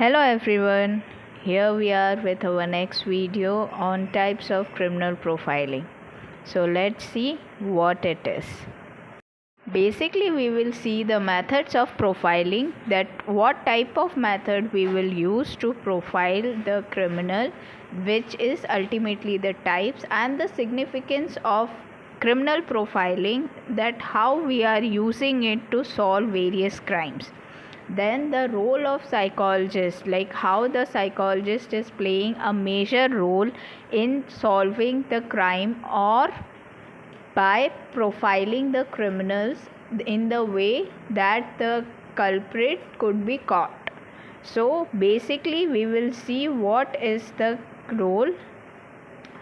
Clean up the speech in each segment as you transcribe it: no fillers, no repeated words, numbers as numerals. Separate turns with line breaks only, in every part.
Hello everyone, here we are with our next video on types of criminal profiling. So let's see what it is. Basically we will see the methods of profiling, that what type of method we will use to profile the criminal, which is ultimately the types, and the significance of criminal profiling, that how we are using it to solve various crimes. Then the role of psychologist, like how the psychologist is playing a major role in solving the crime or by profiling the criminals in the way that the culprit could be caught. So basically we will see what is the role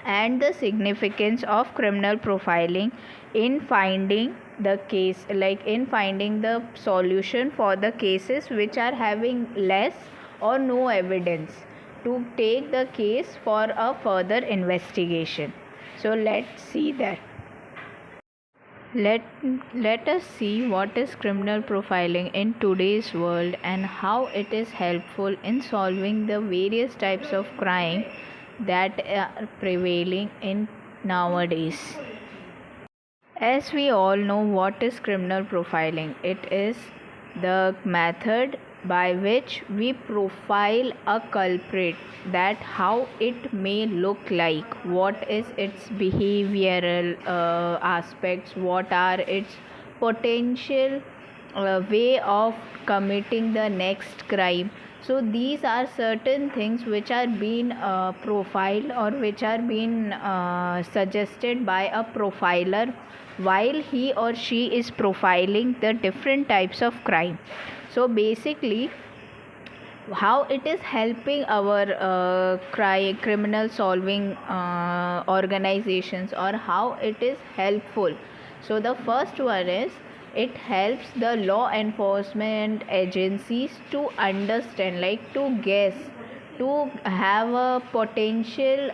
and the significance of criminal profiling in finding the case, like in finding the solution for the cases which are having less or no evidence, to take the case for a further investigation. So let's see that. Let us see what is criminal profiling in today's world and how it is helpful in solving the various types of crime that are prevailing in nowadays. As we all know, what is criminal profiling? It is the method by which we profile a culprit, that how it may look like, what is its behavioral aspects, what are its potential way of committing the next crime. So these are certain things which are being profiled or which are being suggested by a profiler while he or she is profiling the different types of crime. So basically how it is helping our criminal solving organizations, or how it is helpful. So the first one is, it helps the law enforcement agencies to understand, like to guess, to have a potential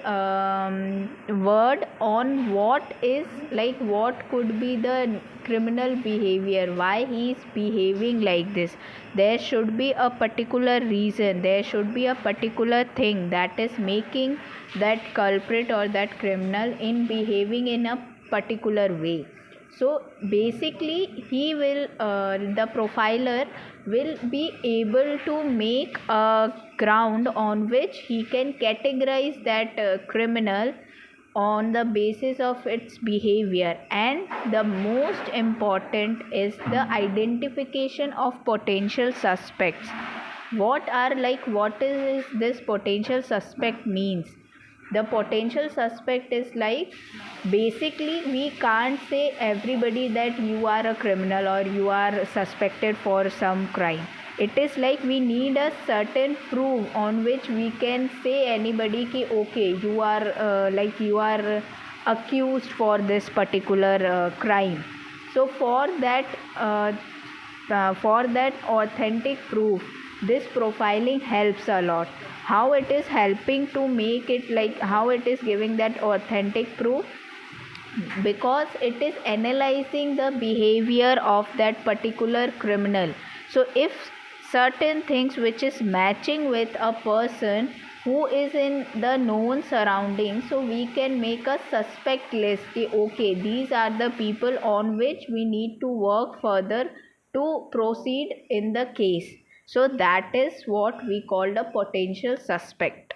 word on what is, like what could be the criminal behavior, why he is behaving like this. There should be a particular reason, there should be a particular thing that is making that culprit or that criminal in behaving in a particular way. So basically he will the profiler will be able to make a ground on which he can categorize that criminal on the basis of its behavior. And the most important is the identification of potential suspects. What is this potential suspect means? The potential suspect is like, basically we can't say everybody that you are a criminal or you are suspected for some crime. It is like we need a certain proof on which we can say anybody ki okay, you are you are accused for this particular crime. So for that authentic proof, this profiling helps a lot. How it is helping to make it, like how it is giving that authentic proof? Because it is analyzing the behavior of that particular criminal. So if certain things which is matching with a person who is in the known surroundings, so we can make a suspect list. Okay, these are the people on which we need to work further to proceed in the case. So that is what we call the potential suspect.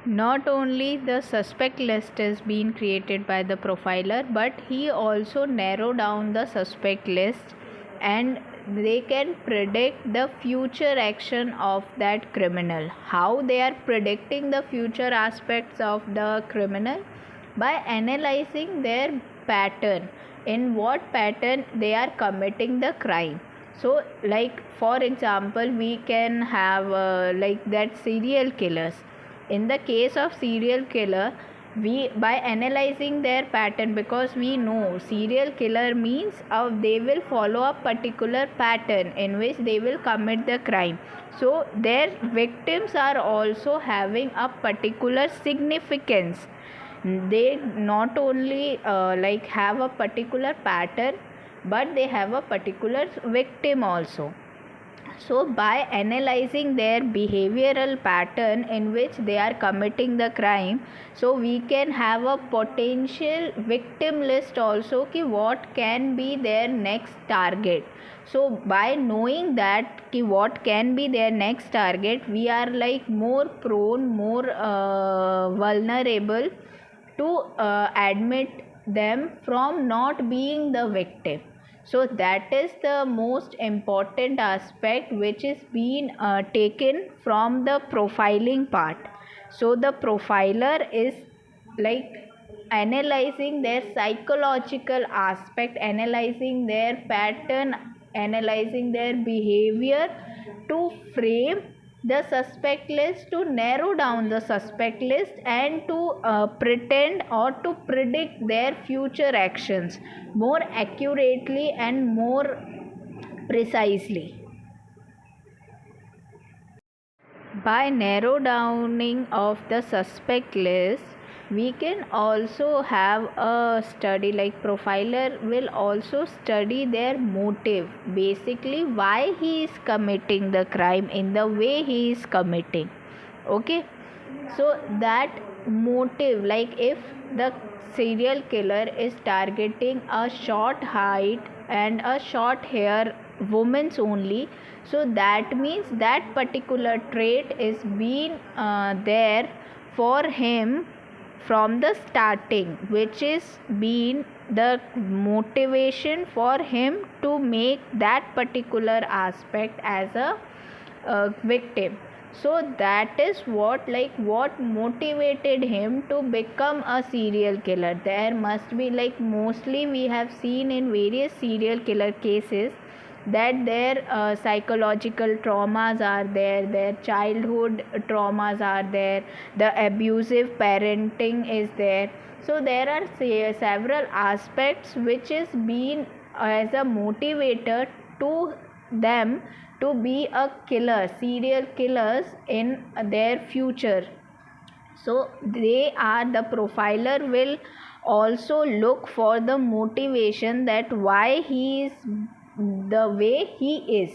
Not only the suspect list is being created by the profiler, but he also narrow down the suspect list, and they can predict the future action of that criminal. How they are predicting the future aspects of the criminal? By analyzing their pattern, in what pattern they are committing the crime. So like for example, we can have that serial killers. In the case of serial killer, we, by analyzing their pattern, because we know serial killer means they will follow a particular pattern in which they will commit the crime. So their victims are also having a particular significance. They not only have a particular pattern, but they have a particular victim also. So by analyzing their behavioral pattern in which they are committing the crime, so we can have a potential victim list also, ki what can be their next target. So by knowing that ki what can be their next target, we are like more prone, more vulnerable to admit them from not being the victim. So that is the most important aspect which is being taken from the profiling part. So the profiler is like analyzing their psychological aspect, analyzing their pattern, analyzing their behavior to frame the suspect list, to narrow down the suspect list, and to pretend or to predict their future actions more accurately and more precisely. By narrow downing of the suspect list, we can also have a study, like profiler will also study their motive, basically why he is committing the crime in the way he is committing. Okay, so that motive, like if the serial killer is targeting a short height and a short hair women's only, so that means that particular trait is being there for him from the starting, which is being the motivation for him to make that particular aspect as a victim. So that is what motivated him to become a serial killer. There must be, like mostly we have seen in various serial killer cases, that their psychological traumas are there, their childhood traumas are there, the abusive parenting is there. So there are several aspects which is being as a motivator to them to be a killer, serial killers in their future. So the profiler will also look for the motivation, that why he is the way he is.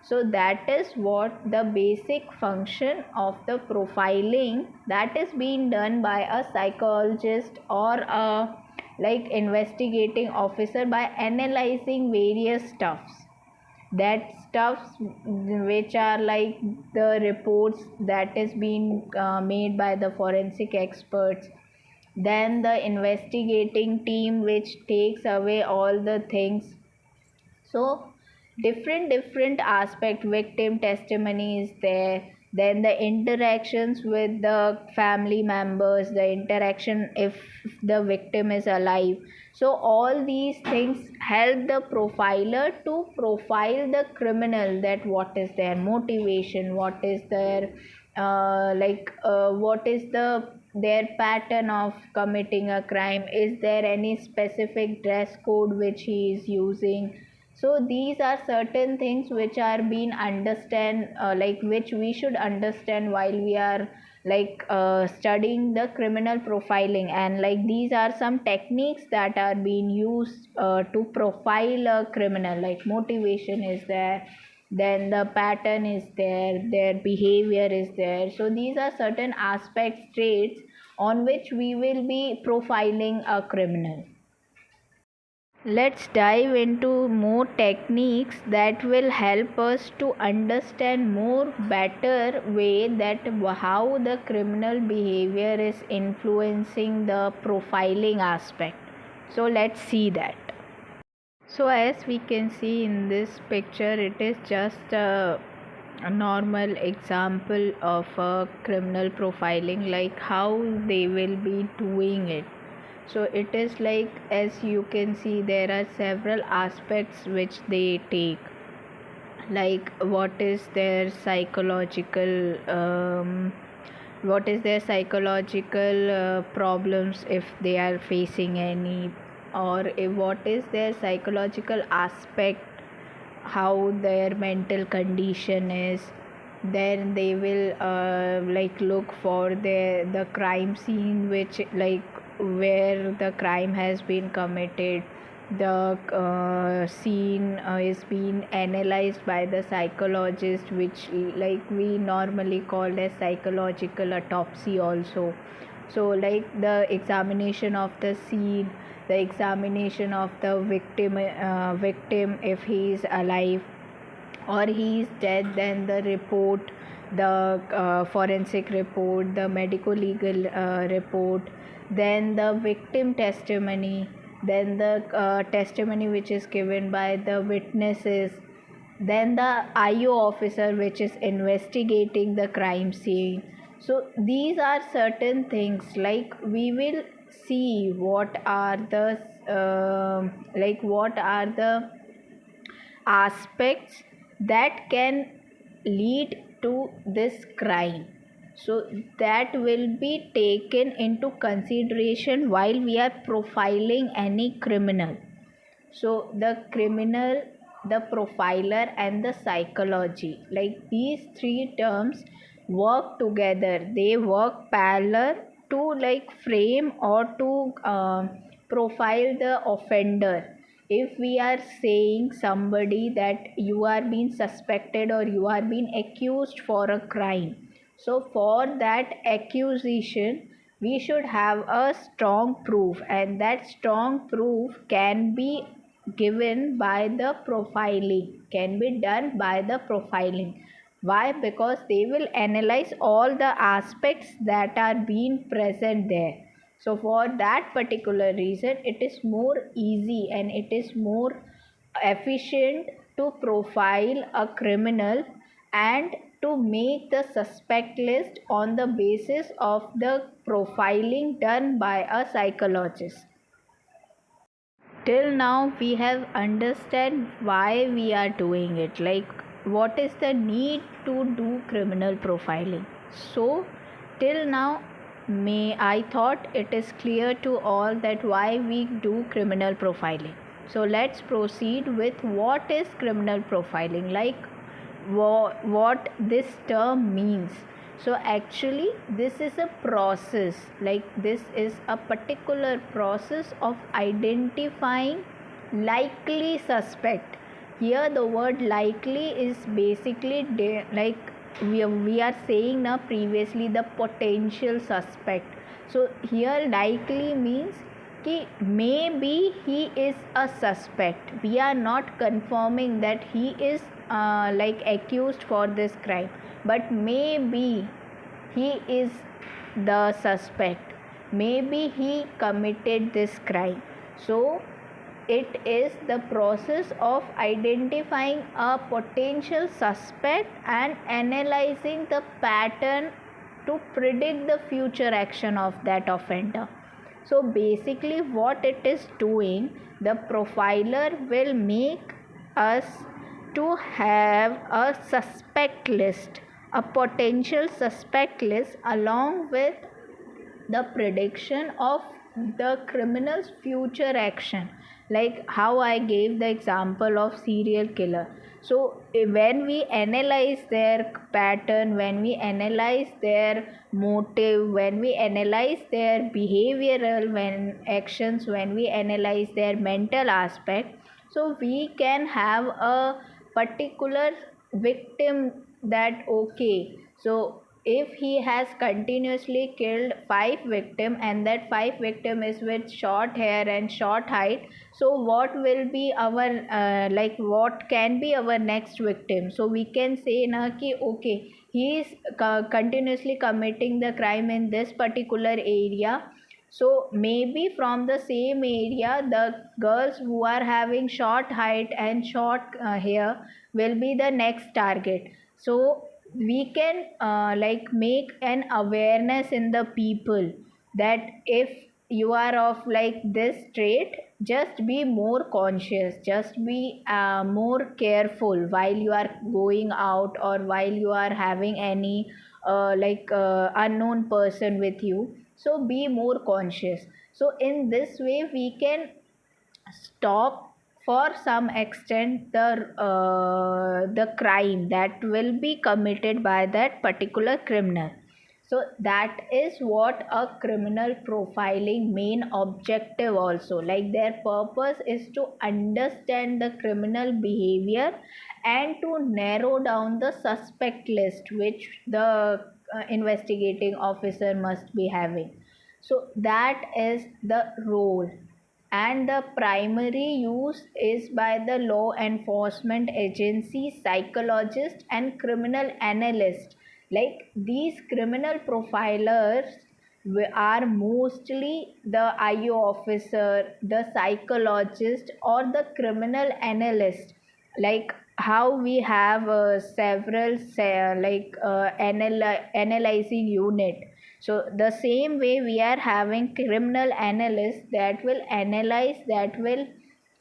So that is what the basic function of the profiling that is being done by a psychologist or a like investigating officer, by analyzing various stuffs, that stuffs which are like the reports that is being made by the forensic experts, then the investigating team which takes away all the things. So different aspect, victim testimony is there, then the interactions with the family members, the interaction if the victim is alive. So all these things help the profiler to profile the criminal, that what is their motivation, what is their what is their pattern of committing a crime, is there any specific dress code which he is using. So these are certain things which are being understand which we should understand while we are studying the criminal profiling. And like these are some techniques that are being used to profile a criminal, like motivation is there, then the pattern is there, their behavior is there. So these are certain aspects, traits on which we will be profiling a criminal. Let's dive into more techniques that will help us to understand more better way that how the criminal behavior is influencing the profiling aspect. So let's see that. So as we can see in this picture, it is just a normal example of a criminal profiling, like how they will be doing it. So it is like, as you can see, there are several aspects which they take, like what is their psychological problems, if they are facing any, or what is their psychological aspect, how their mental condition is. Then they will look for the crime scene, which like where the crime has been committed. the scene is being analyzed by the psychologist, which like we normally called as psychological autopsy also. So like the examination of the scene, the examination of the victim if he is alive or he is dead, then the report, the forensic report, the medico legal report, then the victim testimony, then the testimony which is given by the witnesses, then the IO officer which is investigating the crime scene. So these are certain things, like we will see what are the what are the aspects that can lead to this crime. So that will be taken into consideration while we are profiling any criminal. So the criminal, the profiler, and the psychology, like these three terms work together, they work parallel to like frame or to profile the offender. If we are saying somebody that you are being suspected or you are being accused for a crime, so for that accusation we should have a strong proof, and that strong proof can be given by the profiling, can be done by the profiling. Why? Because they will analyze all the aspects that are being present there. So for that particular reason it is more easy and it is more efficient to profile a criminal and to make the suspect list on the basis of the profiling done by a psychologist. Till now we have understand why we are doing it, like what is the need to do criminal profiling. So till now may I thought it is clear to all that why we do criminal profiling. So let's proceed with what is criminal profiling, like what this term means. So actually this is a process, like this is a particular process of identifying likely suspect. Here the word likely is basically like we are saying now previously the potential suspect. So here likely means कि maybe he is a suspect, we are not confirming that he is like accused for this crime, but maybe he is the suspect, maybe he committed this crime. So it is the process of identifying a potential suspect and analyzing the pattern to predict the future action of that offender. So basically what it is doing, the profiler will make us to have a suspect list, a potential suspect list, along with the prediction of the criminal's future action, like how I gave the example of serial killer. So when we analyze their pattern, when we analyze their motive, when we analyze their behavioral actions, when we analyze their mental aspect, so we can have a particular victim that okay, so if he has continuously killed 5 victims and that 5 victim is with short hair and short height, so what will be our like what can be our next victim. So we can say na ki okay, he is continuously committing the crime in this particular area, so maybe from the same area the girls who are having short height and short hair will be the next target. So we can like make an awareness in the people that if you are of like this trait, just be more conscious, just be more careful while you are going out or while you are having any unknown person with you. So be more conscious. So in this way we can stop for some extent the crime that will be committed by that particular criminal. So that is what a criminal profiling main objective also, like their purpose is to understand the criminal behavior and to narrow down the suspect list which the investigating officer must be having. So that is the role, and the primary use is by the law enforcement agency, psychologist and criminal analyst. Like these criminal profilers are mostly the IO officer, the psychologist or the criminal analyst. Like how we have several analyzing unit, so the same way we are having criminal analysts that will analyze, that will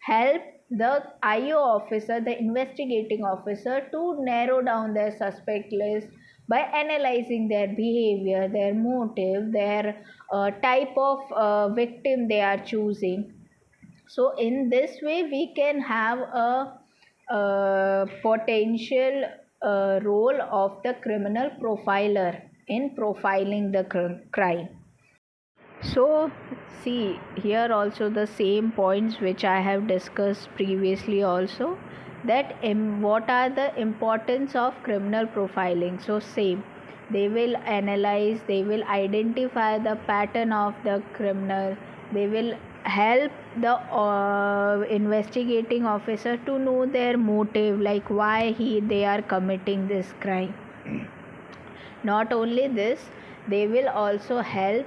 help the IO officer, the investigating officer, to narrow down their suspect list by analyzing their behavior, their motive, their type of victim they are choosing. So in this way we can have a potential role of the criminal profiler in profiling the crime. So see here also the same points which I have discussed previously also, that what are the importance of criminal profiling. So same, they will analyze, they will identify the pattern of the criminal, they will help the investigating officer to know their motive, like why they are committing this crime. Not only this, they will also help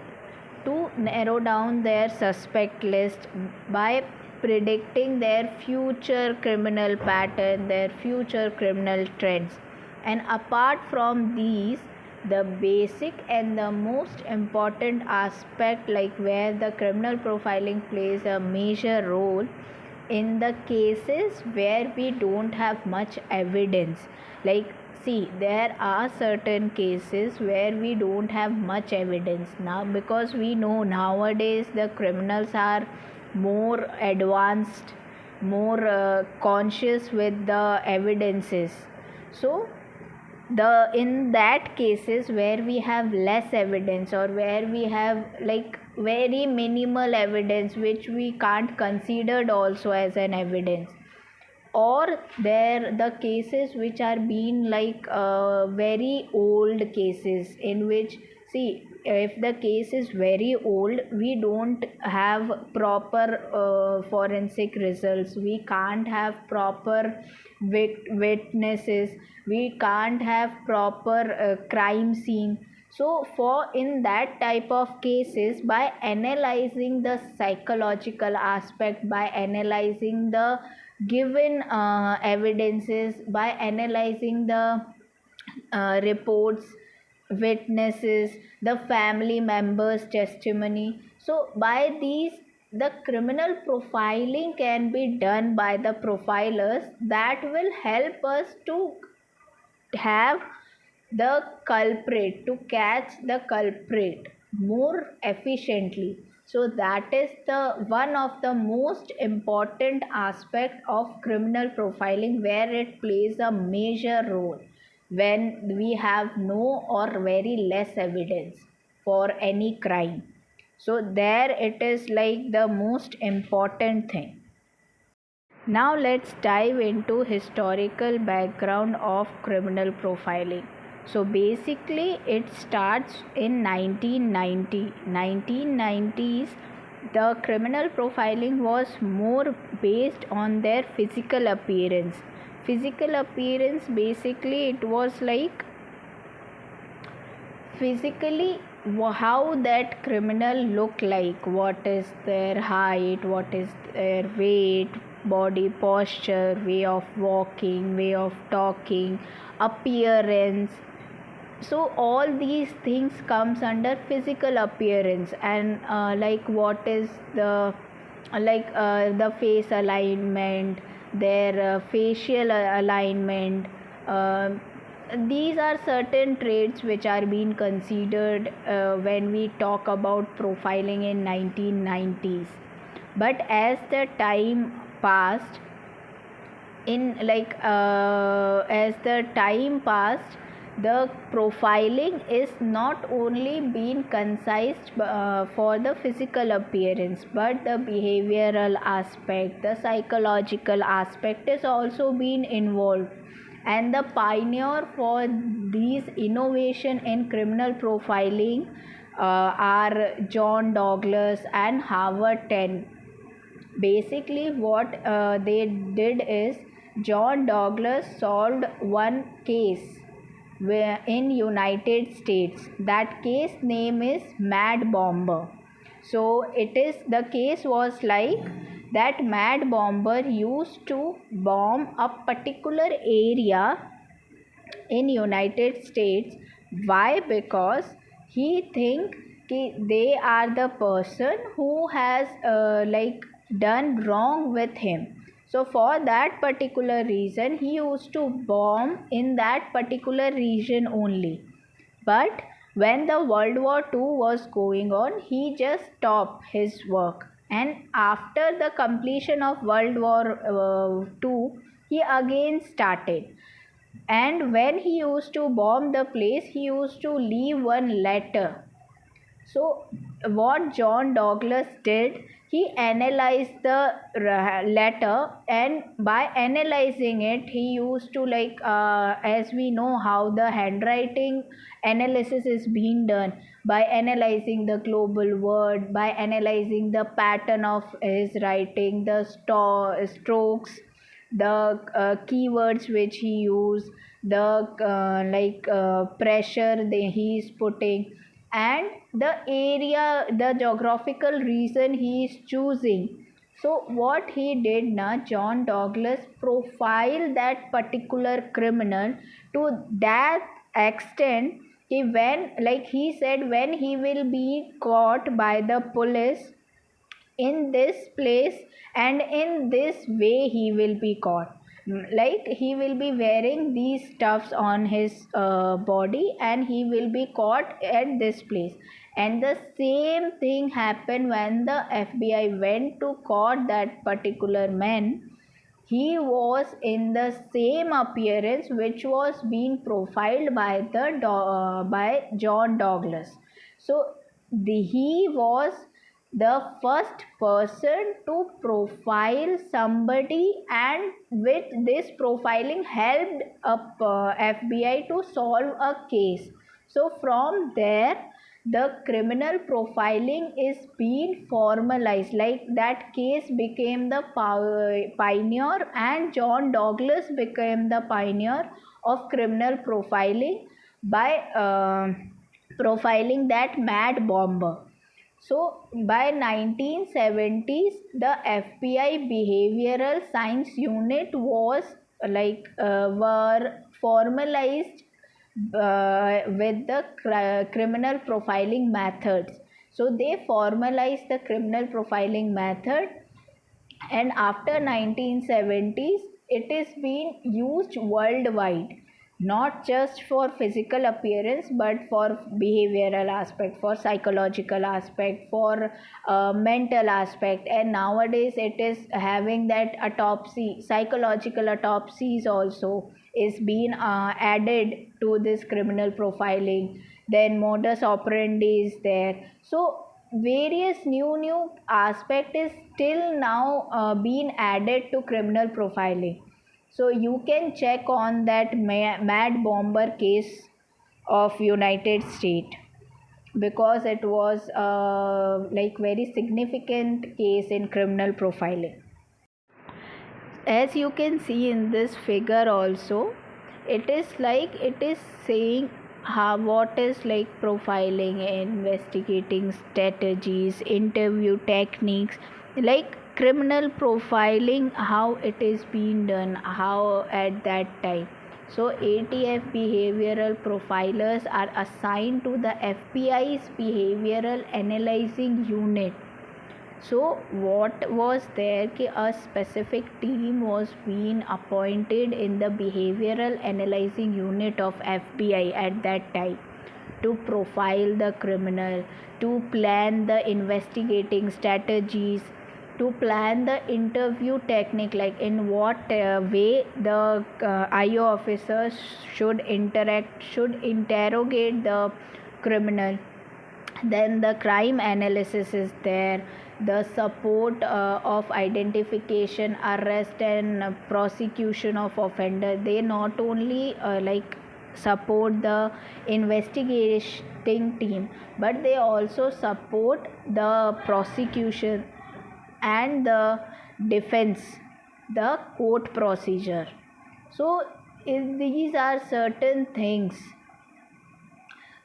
to narrow down their suspect list by predicting their future criminal pattern, their future criminal trends. And apart from these, the basic and the most important aspect, like where the criminal profiling plays a major role in the cases where we don't have much evidence. Like see, there are certain cases where we don't have much evidence now, because we know nowadays the criminals are more advanced, more conscious with the evidences. So the in that cases where we have less evidence, or where we have like very minimal evidence which we can't considered also as an evidence, or there the cases which are being like very old cases, in which see, if the case is very old, we don't have proper forensic results, we can't have proper witnesses, we can't have proper crime scene. So for in that type of cases, by analyzing the psychological aspect, by analyzing the given evidences, by analyzing the reports, witnesses, the family members' testimony. So by these, the criminal profiling can be done by the profilers, that will help us to have the culprit, to catch the culprit more efficiently. So that is the one of the most important aspect of criminal profiling, where it plays a major role when we have no or very less evidence for any crime. So there it is like the most important thing. Now let's dive into historical background of criminal profiling. So basically it starts in 1990s. The criminal profiling was more based on their physical appearance. Physical appearance, basically it was like physically how that criminal look like, what is their height, what is their weight, body posture, way of walking, way of talking, appearance. So all these things comes under physical appearance, and like what is the face alignment, their facial alignment. These are certain traits which are being considered when we talk about profiling in 1990s. But as the time passed, as the time passed, the profiling is not only being concise for the physical appearance, but the behavioral aspect, the psychological aspect is also being involved. And the pioneer for these innovation in criminal profiling are John Douglas and Howard Ten. Basically what they did is, John Douglas solved one case where in United States. That case name is Mad Bomber. So it is, the case was like that Mad Bomber used to bomb a particular area in United States. Why? Because he think they are the person who has done wrong with him. So for that particular reason he used to bomb in that particular region only. But when the World War II was going on, he just stopped his work, and after the completion of World War II he again started. And when he used to bomb the place, he used to leave one letter. So what John Douglas did, he analyzed the letter, and by analyzing it he used to as we know how the handwriting analysis is being done, by analyzing the global word, by analyzing the pattern of his writing, the strokes, the keywords which he used, the pressure he is putting, and the area, the geographical region he is choosing. So what he did now, John Douglas profiled that particular criminal to that extent. He said, when he will be caught by the police in this place and in this way he will be caught, like he will be wearing these stuffs on his body and he will be caught at this place. And the same thing happened when the FBI went to caught that particular man. He was in the same appearance which was being profiled by by John Douglas. So he was the first person to profile somebody, and with this profiling helped FBI to solve a case. So from there the criminal profiling is being formalized, like that case became the pioneer, and John Douglas became the pioneer of criminal profiling by profiling that Mad Bomber. So by 1970s the FBI behavioral science unit was were formalized with the criminal profiling methods. So they formalized the criminal profiling method, and after 1970s it is being used worldwide, not just for physical appearance but for behavioral aspect, for psychological aspect, for mental aspect. And nowadays it is having that autopsy, psychological autopsies also is being added to this criminal profiling. Then modus operandi is there. So various new aspect is still now being added to criminal profiling. So you can check on that Mad Bomber case of United States, because it was very significant case in criminal profiling. As you can see in this figure also, it is saying how, what is like profiling, investigating strategies, interview techniques, like criminal profiling, how it is being done, how at that time. So ATF behavioral profilers are assigned to the FBI's behavioral analyzing unit. So what was there कि a specific team was being appointed in the behavioral analyzing unit of FBI at that time to profile the criminal, to plan the investigating strategies, to plan the interview technique, like in what way the IO officers should interrogate the criminal. Then the crime analysis is there, the support of identification, arrest and prosecution of offender. They not only support the investigating team, but they also support the prosecution and the defense, the court procedure. So these are certain things,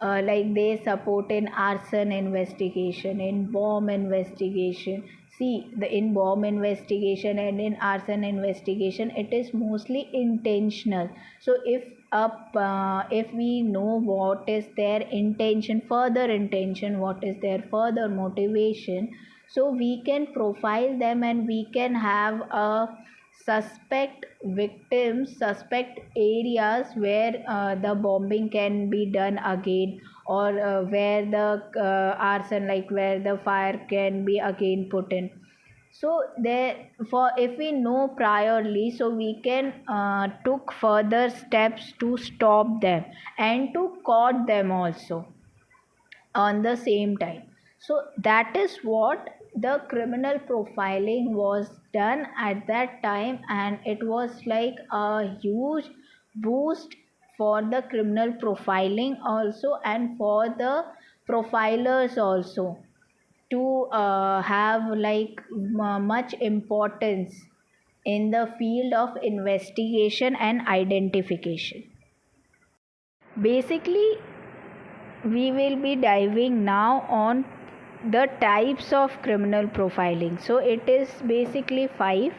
like they support in arson investigation, in bomb investigation. See, in bomb investigation and in arson investigation, it is mostly intentional. So if we know what is their intention, further intention, what is their further motivation, so we can profile them and we can have a suspect victims, suspect areas where the bombing can be done again, or where the arson, like where the fire can be again put in. So therefore, if we know priorly, so we can took further steps to stop them and to caught them also on the same time. So that is what the criminal profiling was done at that time, and it was like a huge boost for the criminal profiling also, and for the profilers also, to have like much importance in the field of investigation and identification. Basically, we will be diving now on the types of criminal profiling. So it is basically 5: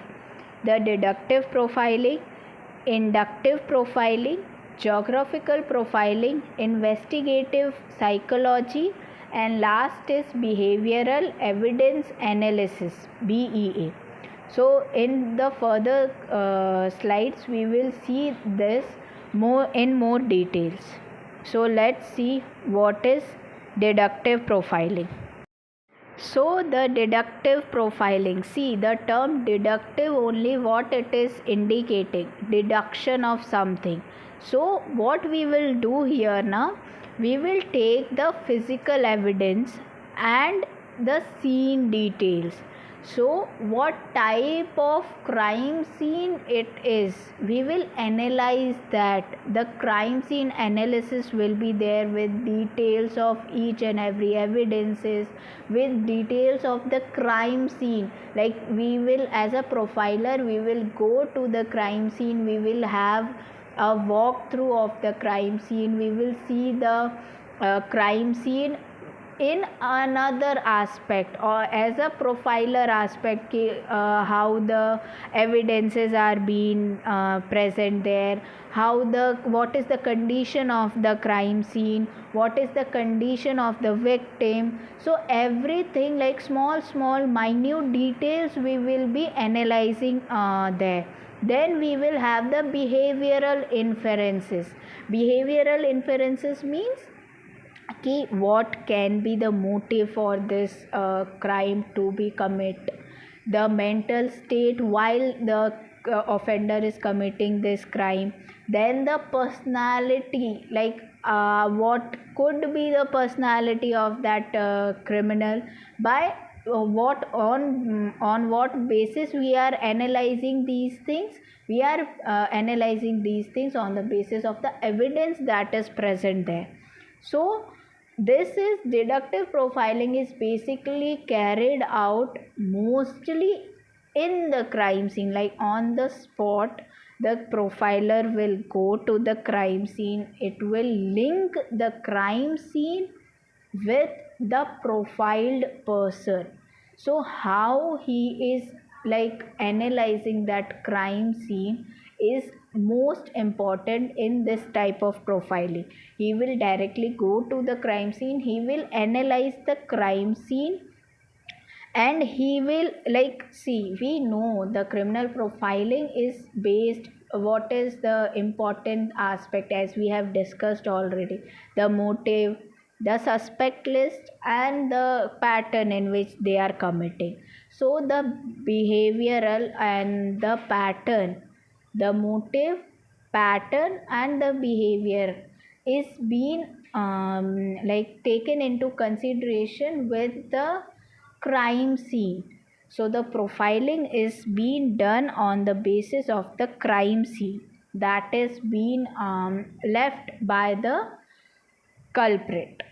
the deductive profiling, inductive profiling, geographical profiling, investigative psychology, and last is behavioral evidence analysis, BEA. So in the further slides we will see this more details. So let's see what is deductive profiling. So the deductive profiling, see the term deductive, only what it is indicating, deduction of something. So what we will do here now, we will take the physical evidence and the scene details. So what type of crime scene it is, we will analyze that. The crime scene analysis will be there with details of each and every evidences, with details of the crime scene. Like we will, as a profiler, we will go to the crime scene, we will have a walkthrough of the crime scene, we will see the crime scene in another aspect, or as a profiler aspect, how the evidences are being present there, what is the condition of the crime scene, what is the condition of the victim. So everything, like small minute details, we will be analyzing there. Then we will have the behavioral inferences. Behavioral inferences means what can be the motive for this crime to be committed, the mental state while the offender is committing this crime. Then the personality, like what could be the personality of that criminal, by what on what basis we are analyzing these things. We are analyzing these things on the basis of the evidence that is present there. So this is deductive profiling, is basically carried out mostly in the crime scene, like on the spot. The profiler will go to the crime scene, it will link the crime scene with the profiled person. So how he is like analyzing that crime scene is most important in this type of profiling. He will directly go to the crime scene, he will analyze the crime scene, and he will see, we know the criminal profiling is based, what is the important aspect, as we have discussed already, the motive, the suspect list, and the pattern in which they are committing. So the behavioral and the pattern, the motive, pattern, and the behavior is being taken into consideration with the crime scene. So the profiling is being done on the basis of the crime scene that is being left by the culprit.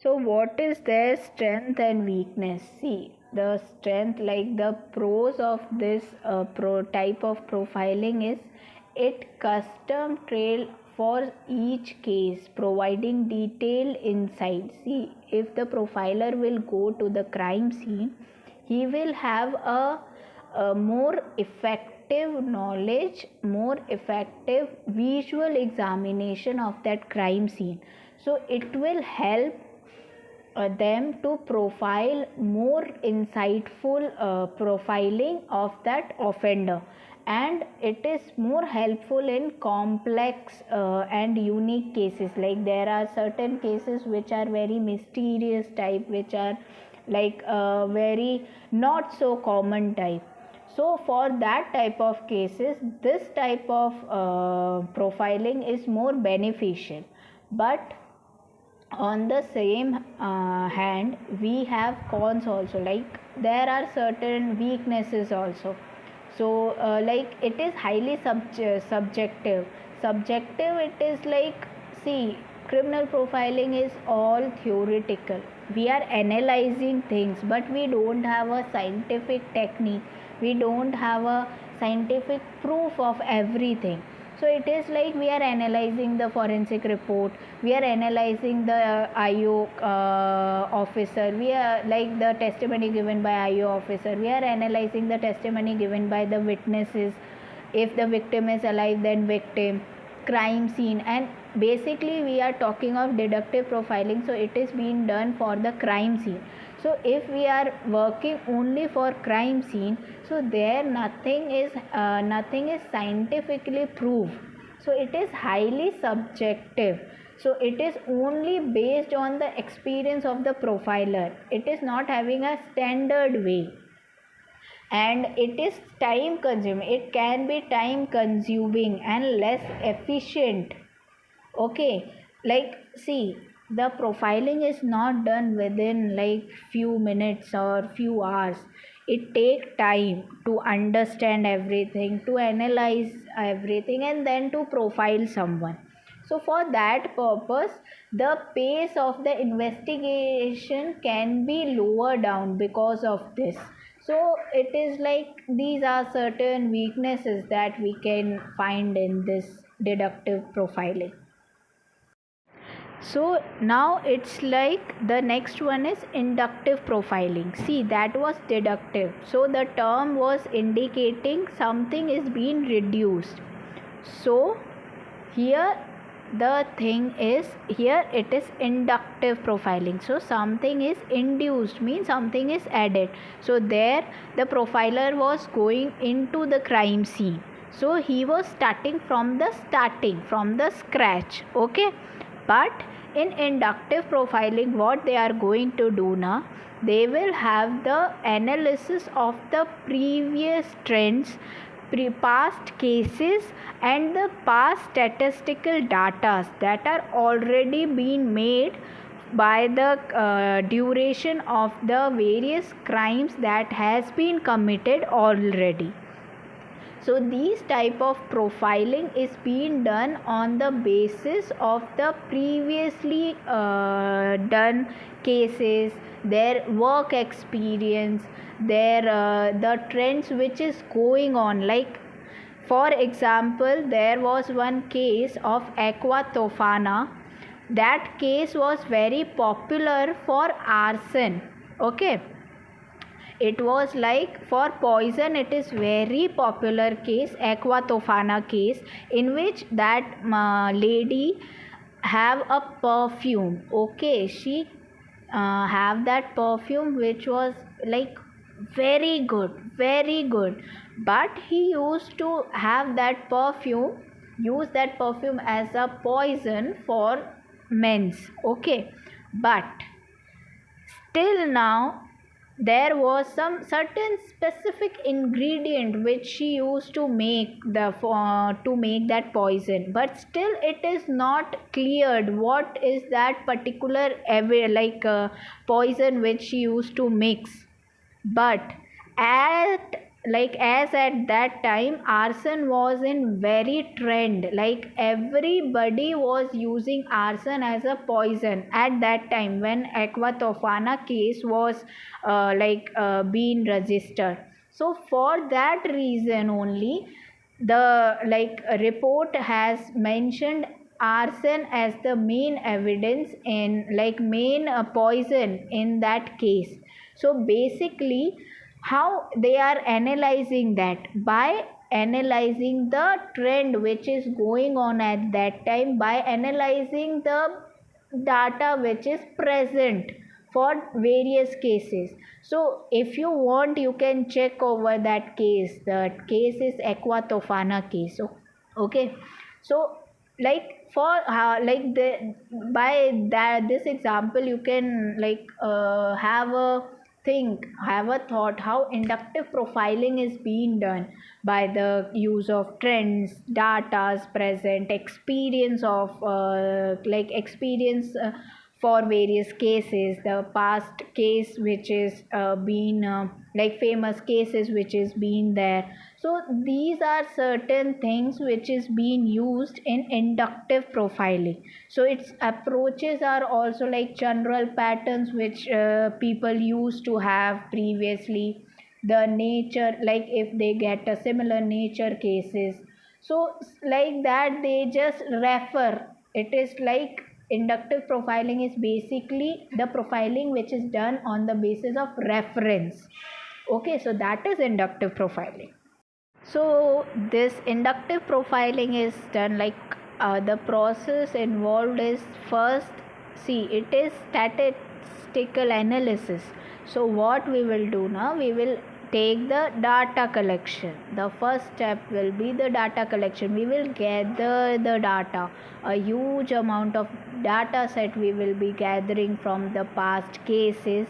So what is their strength and weakness? See, the strength, like the pros of this type of profiling is it custom trail for each case, providing detailed insight. See, if the profiler will go to the crime scene, he will have a more effective knowledge, more effective visual examination of that crime scene. So it will help them to profile more insightful profiling of that offender, and it is more helpful in complex and unique cases. Like there are certain cases which are very mysterious type, which are like very not so common type. So for that type of cases, this type of profiling is more beneficial. But on the same hand, we have cons also, like there are certain weaknesses also. So like it is highly subjective. It is like, see, criminal profiling is all theoretical. We are analyzing things, but we don't have a scientific technique, we don't have a scientific proof of everything. So it is like we are analyzing the forensic report, we are analyzing the IO officer, we are like the testimony given by IO officer, we are analyzing the testimony given by the witnesses, if the victim is alive then victim, crime scene. And basically we are talking of deductive profiling, so it is being done for the crime scene. So if we are working only for crime scene, so there nothing is scientifically proved, so it is highly subjective. So it is only based on the experience of the profiler, it is not having a standard way, and it is time consuming, it can be time consuming and less efficient. Okay, like see, the profiling is not done within like few minutes or few hours. It takes time to understand everything, to analyze everything, and then to profile someone. So for that purpose, the pace of the investigation can be lower down because of this. So it is like these are certain weaknesses that we can find in this deductive profiling. So now it's like the next one is inductive profiling. See, that was deductive. So the term was indicating something is being reduced. So here the thing is, here it is inductive profiling. So something is induced, means something is added. So there the profiler was going into the crime scene. So he was starting from the scratch. Okay, but in inductive profiling, what they are going to do now, they will have the analysis of the previous trends, past cases, and the past statistical data that are already being made by the duration of the various crimes that has been committed already. So these type of profiling is being done on the basis of the previously done cases, their work experience, their the trends which is going on. Like for example, there was one case of Aqua Tofana. That case was very popular for arson. Okay, it was like for poison, it is very popular case, Aqua Tofana case, in which that lady have a perfume. Okay, she have that perfume which was like very good, but he used to have that perfume, use that perfume as a poison for men's. Okay, but still now there was some certain specific ingredient which she used to make to make that poison, but still it is not cleared what is that particular poison which she used to mix. But as at that time arson was in very trend, like everybody was using arson as a poison at that time when aqua tofana case was being registered. So for that reason only the report has mentioned arson as the main evidence in main poison in that case. So basically how they are analyzing that, by analyzing the trend which is going on at that time, by analyzing the data which is present for various cases. So if you want you can check over that case. That case is aqua tofana case. Okay, so for by that this example you can have a thought how inductive profiling is being done by the use of trends, data's present, experience of experience for various cases, the past case which is been famous cases which is been there. So these are certain things which is being used in inductive profiling. So its approaches are also like general patterns which people used to have previously, the nature, like if they get a similar nature cases, so like that they just refer. It is like inductive profiling is basically the profiling which is done on the basis of reference. Okay, so that is inductive profiling. So this inductive profiling is done the process involved is first, see, it is statistical analysis. So what we will do now, we will take the data collection. The first step will be the data collection. We will gather the data, a huge amount of data set we will be gathering from the past cases,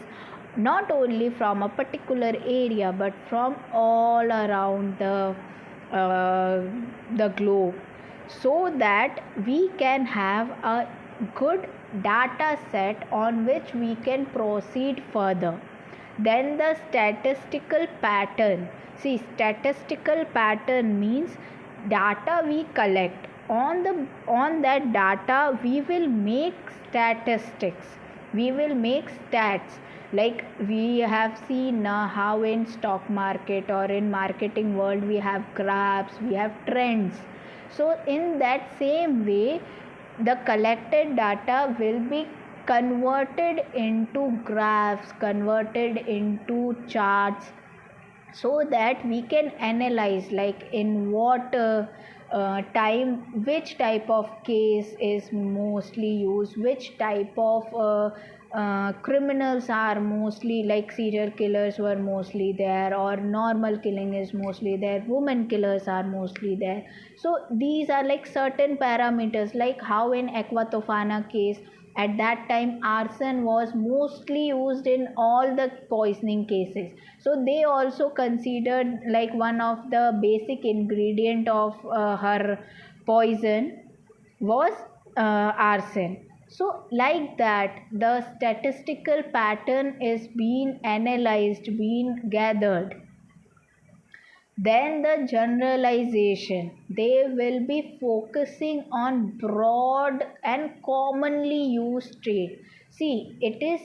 not only from a particular area but from all around the globe, so that we can have a good data set on which we can proceed further. Then the statistical pattern. See, statistical pattern means data we collect. On that data we will make statistics, we will make stats. Like we have seen how in stock market or in marketing world we have graphs, we have trends. So in that same way the collected data will be converted into graphs, converted into charts, so that we can analyze like in what time which type of case is mostly used, which type of criminals are mostly, like serial killers were mostly there, or normal killing is mostly there, women killers are mostly there. So these are like certain parameters, like how in aqua tofana case at that time arson was mostly used in all the poisoning cases. So they also considered like one of the basic ingredient of her poison was arson. So like that the statistical pattern is being analyzed, being gathered. Then the generalization, they will be focusing on broad and commonly used trait. See, it is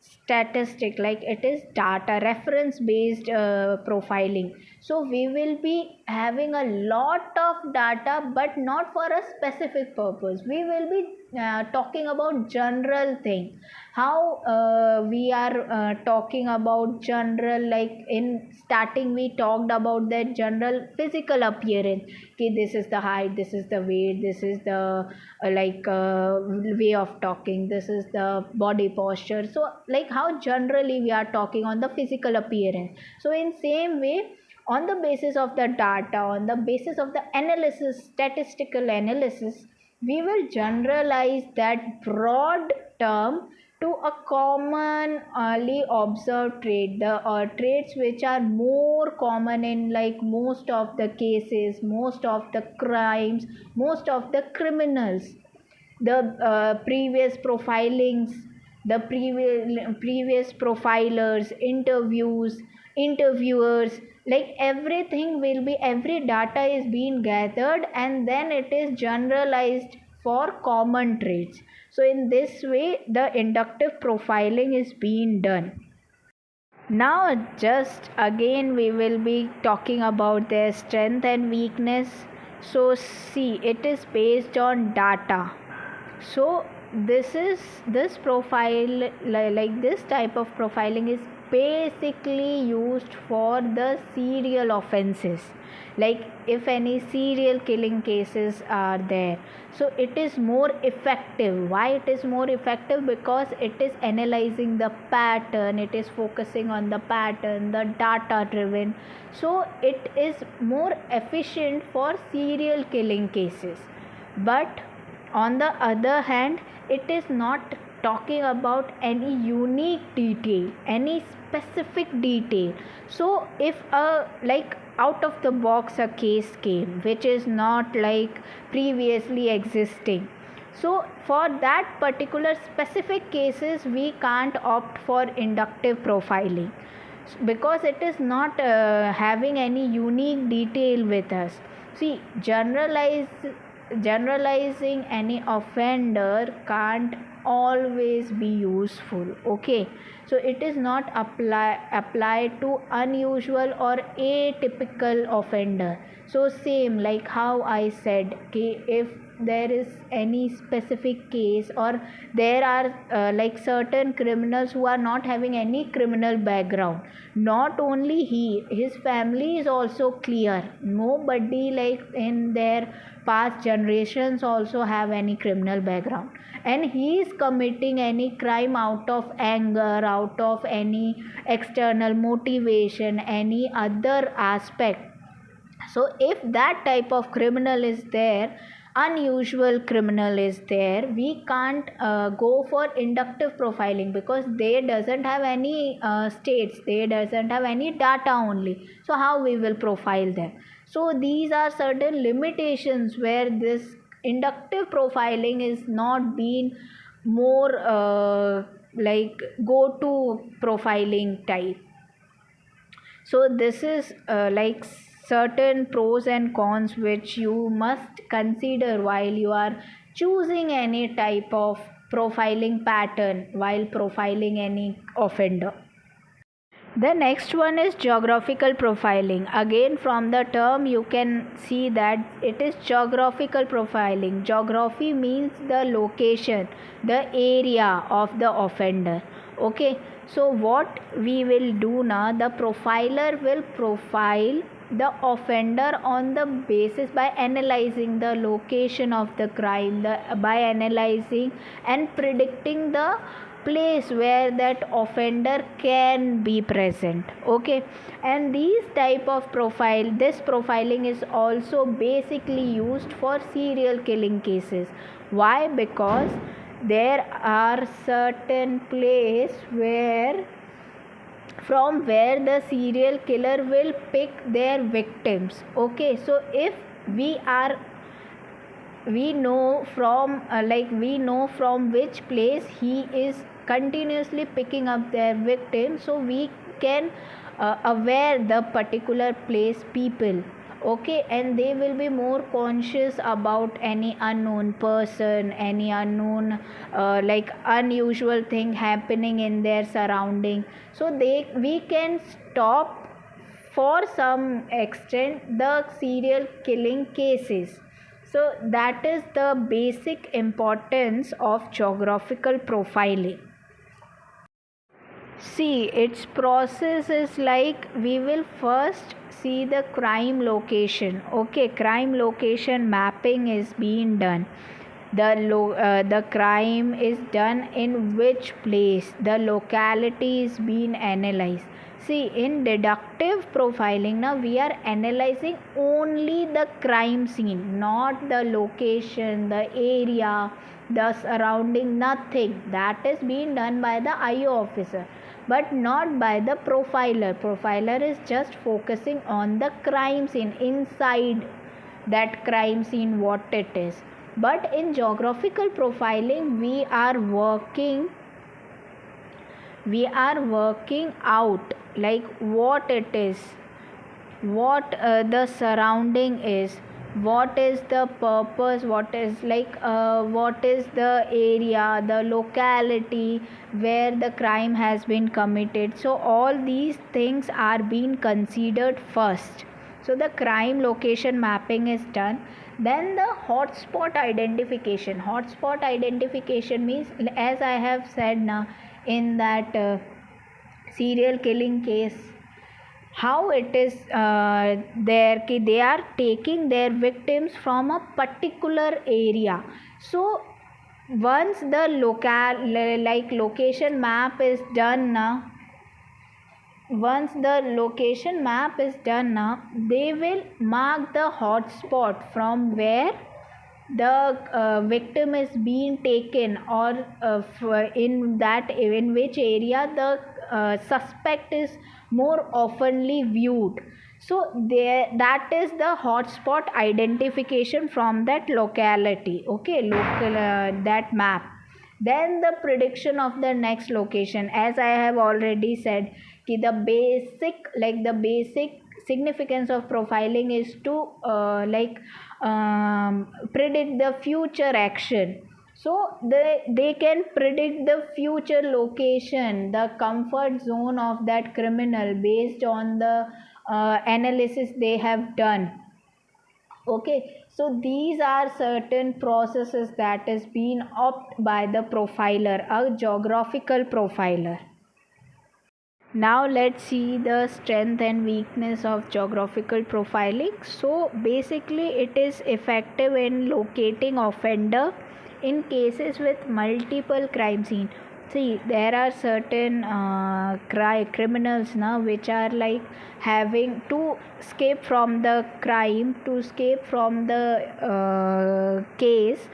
statistic, like it is data reference based profiling. So we will be having a lot of data but not for a specific purpose. We will be talking about general thing, how we are talking about general, like in starting we talked about the general physical appearance. Okay, this is the height, this is the weight, this is the way of talking, this is the body posture. So like how generally we are talking on the physical appearance. So in same way, on the basis of the data, on the basis of the analysis, statistical analysis, we will generalize that broad term to a commonly observed trait, the traits which are more common in like most of the cases, most of the crimes, most of the criminals. The previous profilings, the previous profilers, interviewers, like everything will be, every data is being gathered and then it is generalized for common traits. So in this way the inductive profiling is being done. Now just again we will be talking about their strength and weakness. So see, it is based on data. So this profile, like this type of profiling is basically used for the serial offenses, like if any serial killing cases are there. So it is more effective. Why it is more effective? Because it is analyzing the pattern, it is focusing on the pattern, the data driven. So it is more efficient for serial killing cases. But on the other hand, it is not talking about any unique detail, any specific detail. So if a like out of the box a case came which is not like previously existing, so for that particular specific cases we can't opt for inductive profiling because it is not having any unique detail with us. See, generalizing any offender can't always be useful. Okay, so it is not applied to unusual or atypical offender. So same like how I said, okay, if there is any specific case or there are like certain criminals who are not having any criminal background, not only his family is also clear, nobody like in their past generations also have any criminal background, and he is committing any crime out of anger, out of any external motivation, any other aspect. So if that type of criminal is there, unusual criminal is there, we can't go for inductive profiling because they doesn't have any states, they doesn't have any data only. So how we will profile them? So these are certain limitations where this inductive profiling is not being more like go to profiling type. So this is like certain pros and cons which you must consider while you are choosing any type of profiling pattern while profiling any offender. The next one is geographical profiling. Again, from the term you can see that it is geographical profiling. Geography means the location, the area of the offender. Okay, so what we will do now, the profiler will profile the offender on the basis by analyzing the location of the crime, by analyzing and predicting the place where that offender can be present. Okay, and these type of this profiling is also basically used for serial killing cases. Why? Because there are certain place where from where the serial killer will pick their victims. Okay, so if we know from we know from which place he is continuously picking up their victims, so we can aware the particular place people. Okay, and they will be more conscious about any unknown person, any unknown like unusual thing happening in their surrounding. So we can stop for some extent the serial killing cases. So that is the basic importance of geographical profiling. See, its process is like we will first see the crime location. Okay, crime location mapping is being done. The crime is done in which place, the locality is being analyzed. See, in deductive profiling, now we are analyzing only the crime scene, not the location, the area, the surrounding, nothing. That is being done by the IO officer, but not by the profiler. Profiler is just focusing on the crime scene, inside that crime scene, what it is. But in geographical profiling, we are working out like what it is, what the surrounding is, what is the purpose, what is the area, the locality where the crime has been committed. So all these things are being considered first. So the crime location mapping is done. Then the hotspot identification. Hotspot identification means, as I have said now, in that serial killing case, how it is they are taking their victims from a particular area. So once the location map is done now, they will mark the hotspot from where the victim is being taken, or in which area the suspect is more oftenly viewed. So that is the hotspot identification from that locality, okay, that map. Then the prediction of the next location, as I have already said, the basic significance of profiling is to predict the future action. So they can predict the future location, the comfort zone of that criminal based on the analysis they have done. Okay, so these are certain processes that is being opted by the profiler, a geographical profiler. Now let's see the strength and weakness of geographical profiling. So basically it is effective in locating offender in cases with multiple crime scenes. See, there are certain criminals now which are like having to escape from the crime, to escape from the case,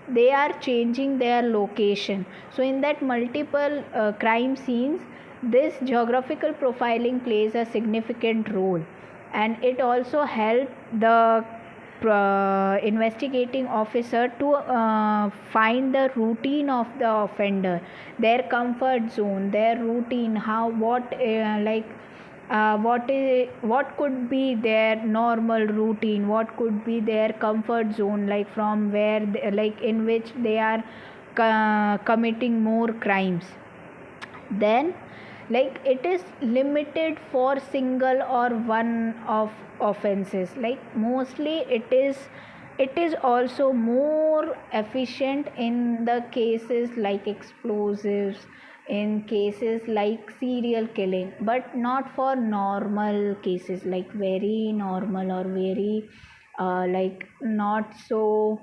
they are changing their location. So in that multiple crime scenes, this geographical profiling plays a significant role, and it also helps the investigating officer to find the routine of the offender, their comfort zone, their routine, what could be their normal routine, what could be their comfort zone, like from where in which they are committing more crimes. Then it is limited for single or one of offenses. Mostly it is also more efficient in the cases like explosives, in cases like serial killing, but not for normal cases, like very normal or very not so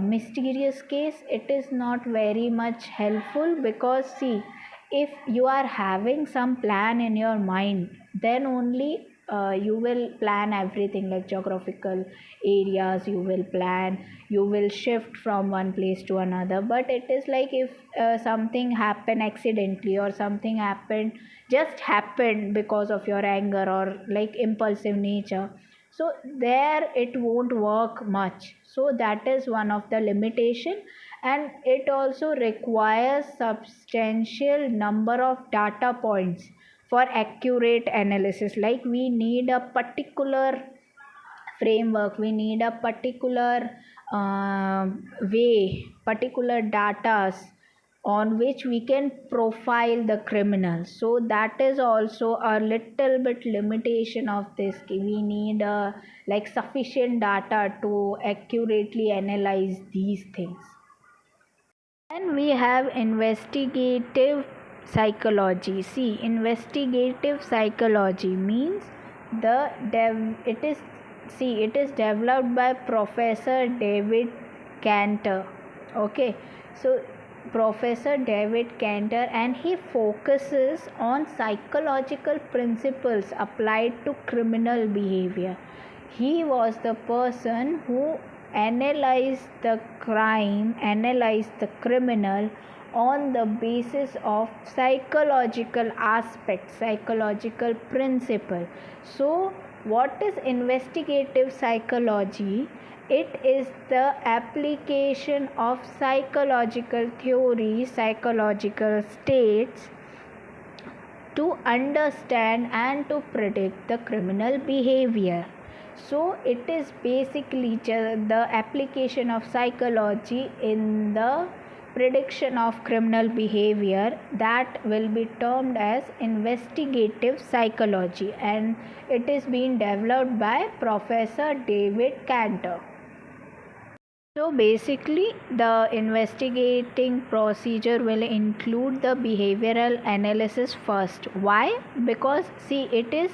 mysterious case. It is not very much helpful, because see, if you are having some plan in your mind, then only you will plan everything, like geographical areas you will plan, you will shift from one place to another. But it is like if something happened accidentally, or something just happened because of your anger or like impulsive nature, so there it won't work much. So that is one of the limitation. And it also requires substantial number of data points for accurate analysis. Like we need a particular framework, we need a particular particular data on which we can profile the criminal. So that is also a little bit limitation of this. We need sufficient data to accurately analyze these things. Then we have investigative psychology. See, investigative psychology means it is developed by Professor David Cantor. Okay, so Professor David Cantor, and he focuses on psychological principles applied to criminal behavior. He was the person who analyzed the crime, analyzed the criminal on the basis of psychological aspects, psychological principle. So, what is investigative psychology? It is the application of psychological theories, psychological states to understand and to predict the criminal behavior. So, it is basically the application of psychology in the prediction of criminal behavior that will be termed as investigative psychology, and it is being developed by Professor David Cantor. So basically, the investigating procedure will include the behavioral analysis first. Why? Because see, it is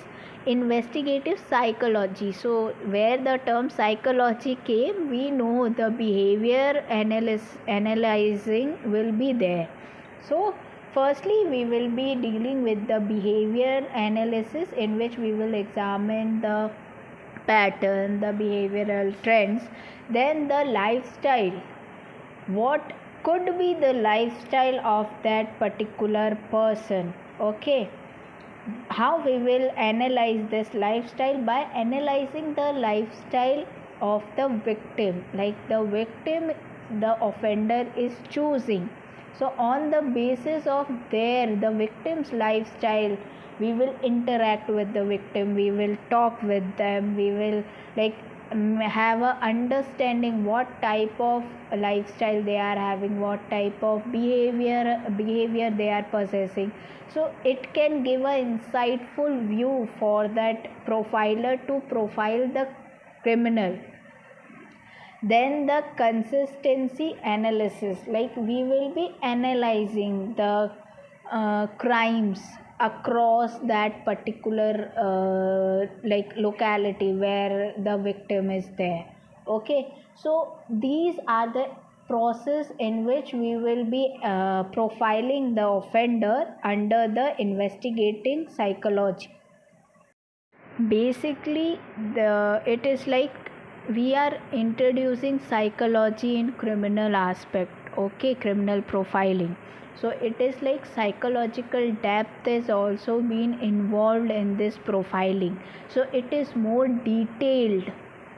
investigative psychology. So where the term psychology came, we know the behavior analyzing will be there. So firstly, we will be dealing with the behavior analysis, in which we will examine the pattern, the behavioral trends, then the lifestyle. What could be the lifestyle of that particular person? Okay. How we will analyze this lifestyle? By analyzing the lifestyle of the victim, like the victim the offender is choosing. So on the basis of the victim's lifestyle, we will interact with the victim, we will talk with them, we will have a understanding what type of lifestyle they are having, what type of behavior they are possessing. So it can give a insightful view for that profiler to profile the criminal. Then the consistency analysis, like we will be analyzing the crimes across that particular locality where the victim is there. Okay, so these are the process in which we will be profiling the offender under the investigating psychology. Basically, it is like we are introducing psychology in criminal aspect. Okay, criminal profiling. So it is like psychological depth is also being involved in this profiling. So it is more detailed.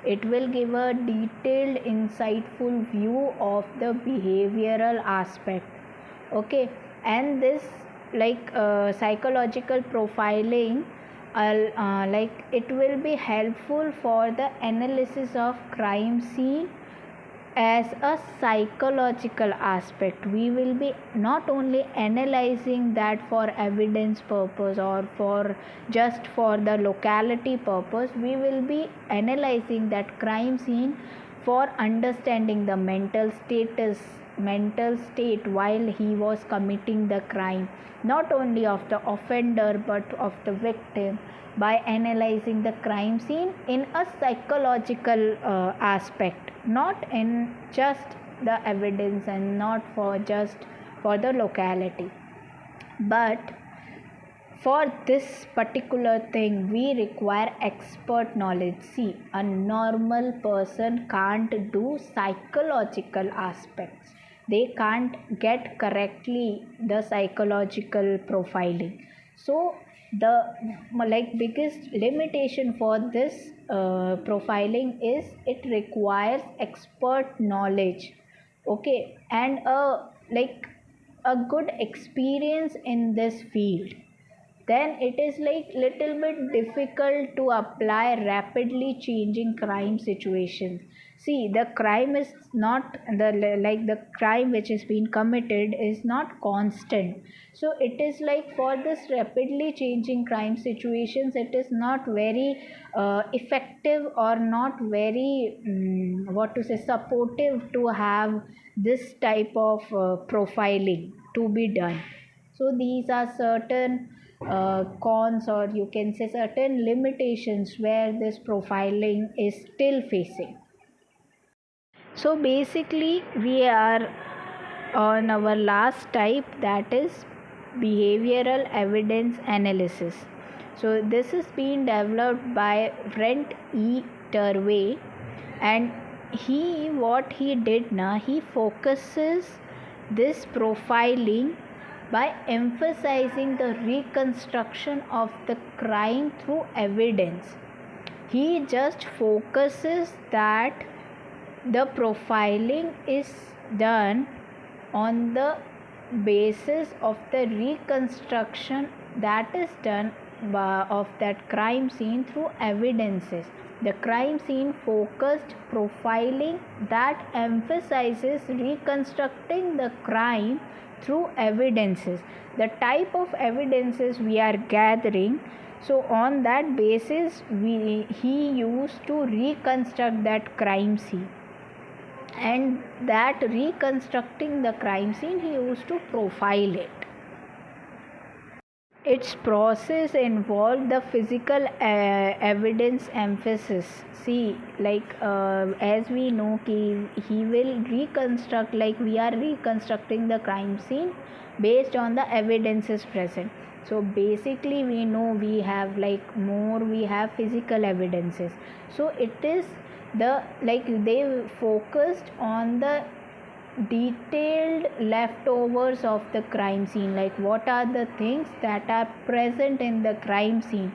It will give a detailed, insightful view of the behavioral aspect. Okay, and this psychological profiling, it will be helpful for the analysis of crime scene as a psychological aspect. We will be not only analyzing that for evidence purpose or just for the locality purpose, we will be analyzing that crime scene for understanding the mental state while he was committing the crime, not only of the offender but of the victim, by analyzing the crime scene in a psychological aspect, not in just the evidence and not for just for the locality. But for this particular thing, we require expert knowledge. See, a normal person can't do psychological aspects. They can't get correctly the psychological profiling. So the biggest limitation for this profiling is it requires expert knowledge. Okay, and a good experience in this field. Then it is little bit difficult to apply rapidly changing crime situations. See, the crime is not the crime which is being committed is not constant. So it is for this rapidly changing crime situations, it is not very effective or not very supportive to have this type of profiling to be done. So these are certain cons, or you can say certain limitations where this profiling is still facing. So basically we are on our last type, that is behavioral evidence analysis. So this is being developed by Brent E. Turvey, and what he did now, he focuses this profiling by emphasizing the reconstruction of the crime through evidence. He just focuses that the profiling is done on the basis of the reconstruction that is done of that crime scene through evidences. The crime scene focused profiling that emphasizes reconstructing the crime through evidences, the type of evidences we are gathering. So on that basis he used to reconstruct that crime scene, and that reconstructing the crime scene he used to profile it. Its process involved the physical evidence emphasis. See, as we know, he will reconstruct, like we are reconstructing the crime scene based on the evidences present. So basically we know we have physical evidences. So it is they focused on the detailed leftovers of the crime scene, like what are the things that are present in the crime scene.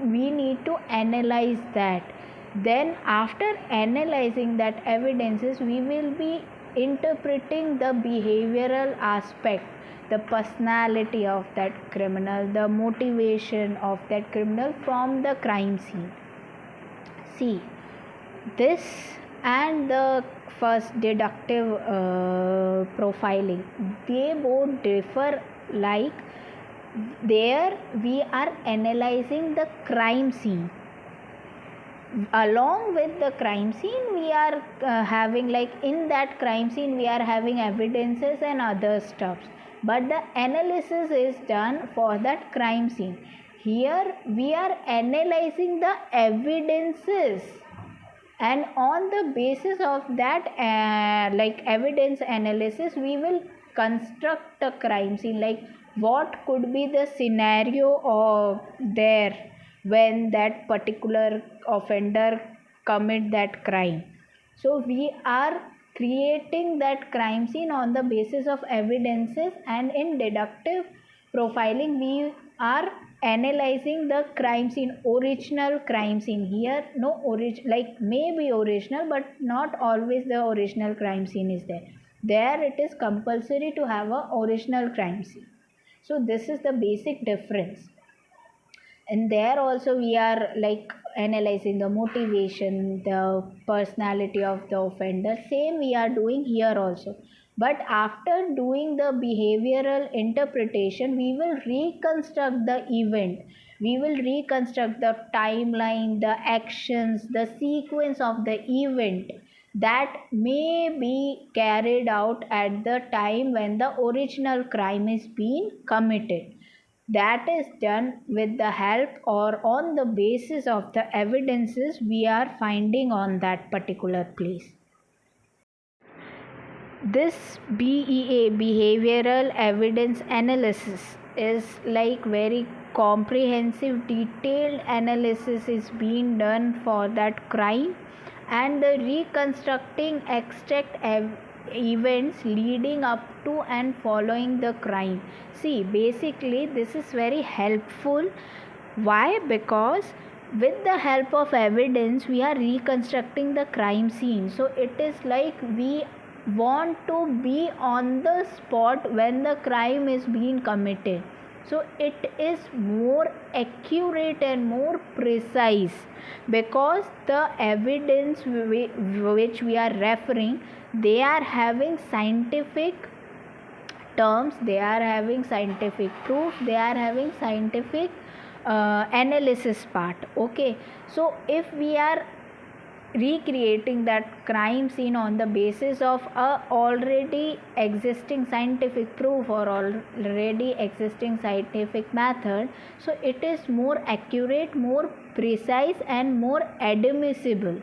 We need to analyze that. Then after analyzing that evidences, we will be interpreting the behavioral aspect, the personality of that criminal, the motivation of that criminal from the crime scene. See, this and the first deductive profiling, they both differ. Like there we are analyzing the crime scene. Along with the crime scene, we are having, in that crime scene we are having evidences and other stuffs, but the analysis is done for that crime scene. Here we are analyzing the evidences, and on the basis of that evidence analysis, we will construct the crime scene, like what could be the scenario of there when that particular offender commit that crime. So we are creating that crime scene on the basis of evidences, and in deductive profiling we are analyzing the crime scene, original crime scene. Here no maybe original, but not always the original crime scene is there. There it is compulsory to have a original crime scene. So this is the basic difference. And there also we are analyzing the motivation, the personality of the offender. Same we are doing here also. But after doing the behavioral interpretation, we will reconstruct the event. We will reconstruct the timeline, the actions, the sequence of the event that may be carried out at the time when the original crime is being committed. That is done with the help or on the basis of the evidences we are finding on that particular place. This BEA, behavioral evidence analysis, is very comprehensive, detailed analysis is being done for that crime, and the reconstructing extract events leading up to and following the crime. See, basically this is very helpful. Why? Because with the help of evidence we are reconstructing the crime scene. So it is like we want to be on the spot when the crime is being committed. So it is more accurate and more precise, because the evidence which we are referring, they are having scientific terms, they are having scientific proof, they are having scientific analysis part. Okay, so if we are recreating that crime scene on the basis of a already existing scientific proof or already existing scientific method, so it is more accurate, more precise, and more admissible.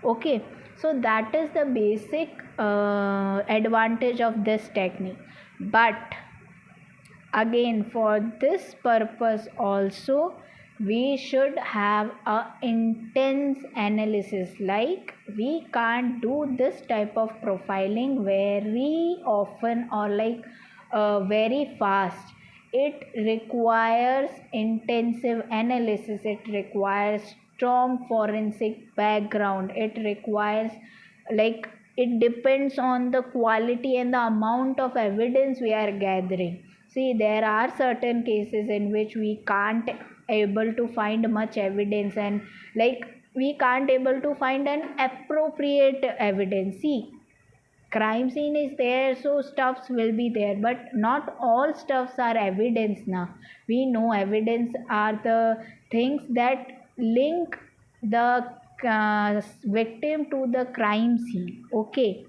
Okay, So that is the basic advantage of this technique. But again, for this purpose also, we should have a intense analysis. Like, we can't do this type of profiling very often or like very fast. It requires intensive analysis, it requires strong forensic background, it requires, like, it depends on the quality and the amount of evidence we are gathering. See, there are certain cases in which we can't able to find much evidence, and like we can't able to find an appropriate evidence. See, crime scene is there, so stuffs will be there, but not all stuffs are evidence. Now we know evidence are the things that link the victim to the crime scene. Okay,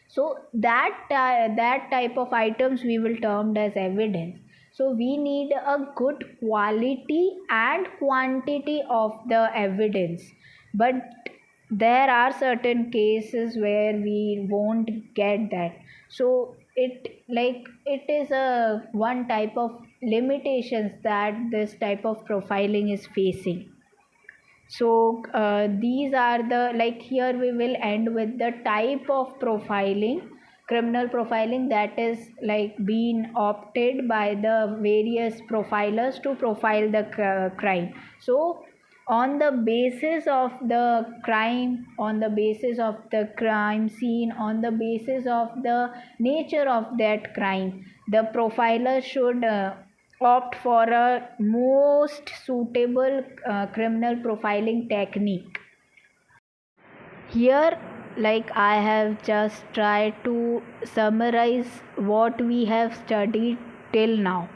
so that type of items we will termed as evidence. So we need a good quality and quantity of the evidence, but there are certain cases where we won't get that. So it is a one type of limitations that this type of profiling is facing. So these are the, like, here we will end with the type of profiling, criminal profiling, that is like being opted by the various profilers to profile the crime. So on the basis of the crime, on the basis of the crime scene, on the basis of the nature of that crime, the profiler should opt for a most suitable criminal profiling technique. Here, like, I have just tried to summarize what we have studied till now.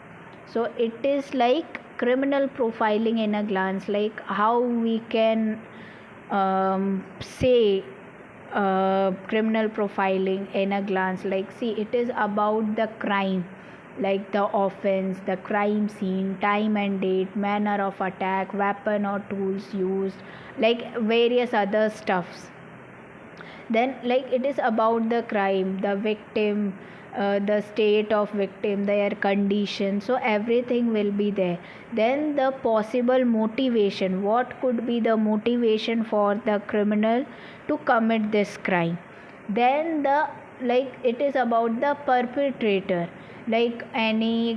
So it is like criminal profiling in a glance, like how we can say criminal profiling in a glance. Like, see, it is about the crime, like the offense, the crime scene, time and date, manner of attack, weapon or tools used, like various other stuffs. Then, like, it is about the crime, the victim, the state of victim, their condition, so everything will be there. Then the possible motivation, what could be the motivation for the criminal to commit this crime. Then the, like, it is about the perpetrator, like any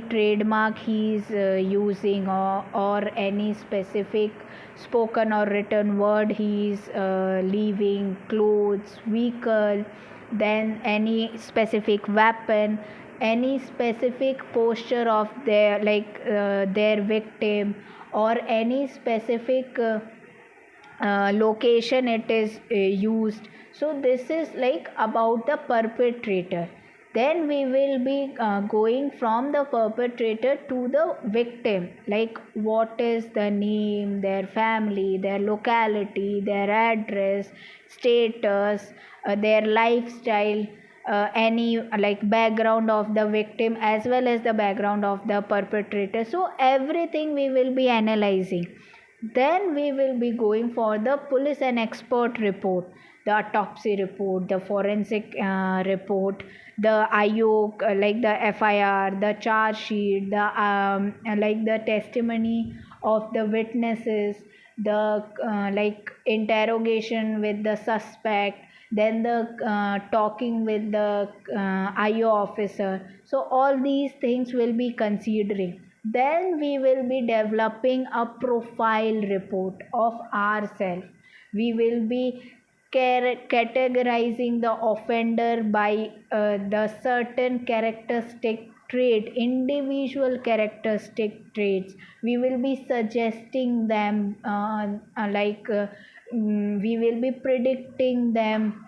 trademark he is using, or any specific spoken or written word he is leaving, clothes, vehicle, then any specific weapon, any specific posture of their, like their victim, or any specific location it is used. So this is like about the perpetrator. Then we will be going from the perpetrator to the victim, like what is the name, their family, their locality, their address, status, their lifestyle, any like background of the victim as well as the background of the perpetrator. So everything we will be analyzing. Then we will be going for the police and expert report, the autopsy report, the forensic report, the IO, like the FIR, the charge sheet, the like the testimony of the witnesses, the like interrogation with the suspect, then the talking with the IO officer. So all these things will be considering. Then we will be developing a profile report of ourselves. We will be categorizing the offender by the certain characteristic trait, individual characteristic traits. We will be suggesting them, we will be predicting them,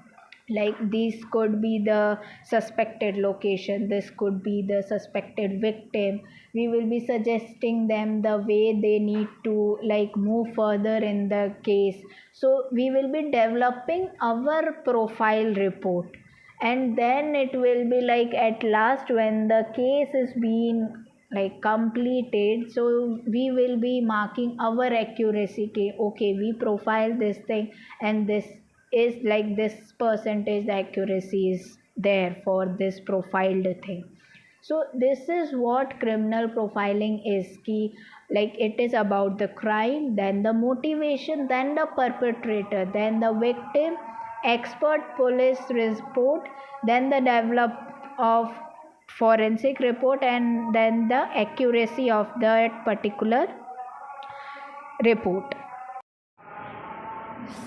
like this could be the suspected location, this could be the suspected victim. We will be suggesting them the way they need to, like, move further in the case. So we will be developing our profile report, and then it will be like, at last, when the case is being like completed, so we will be marking our accuracy. Okay, we profile this thing, and this is like this percentage the accuracy is there for this profiled thing. So this is what criminal profiling is. Key, like it is about the crime, then the motivation, then the perpetrator, then the victim, expert police report, then the develop of forensic report, and then the accuracy of that particular report.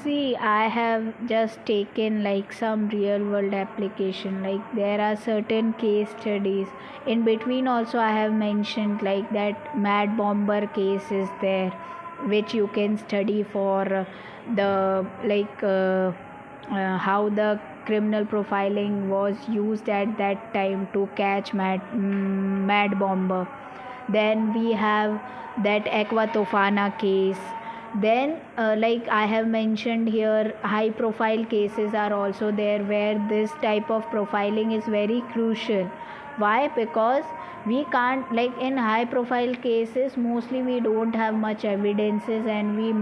See, I have just taken like some real world application, like there are certain case studies. In between also I have mentioned like that mad bomber case is there, which you can study for the how the criminal profiling was used at that time to catch mad bomber. Then we have that Aquatofana case. Then like I have mentioned here, high profile cases are also there where this type of profiling is very crucial. Why? Because we can't, like in high profile cases mostly we don't have much evidences, and we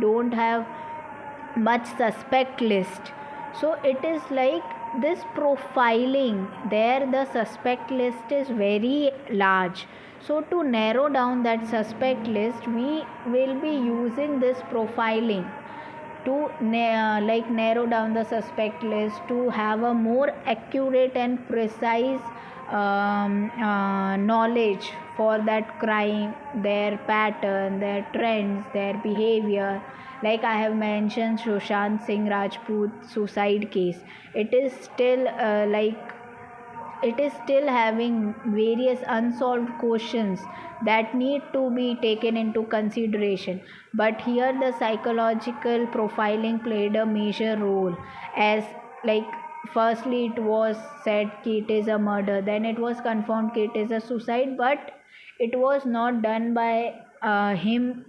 don't have much suspect list. So it is like this profiling there, the suspect list is very large. So to narrow down that suspect list, we will be using this profiling to like narrow down the suspect list, to have a more accurate and precise knowledge for that crime, their pattern, their trends, their behavior. Like I have mentioned Sushant Singh Rajput suicide case, it is still it is still having various unsolved questions that need to be taken into consideration. But here the psychological profiling played a major role, as like firstly it was said कि it is a murder, then it was confirmed कि it is a suicide, but it was not done by him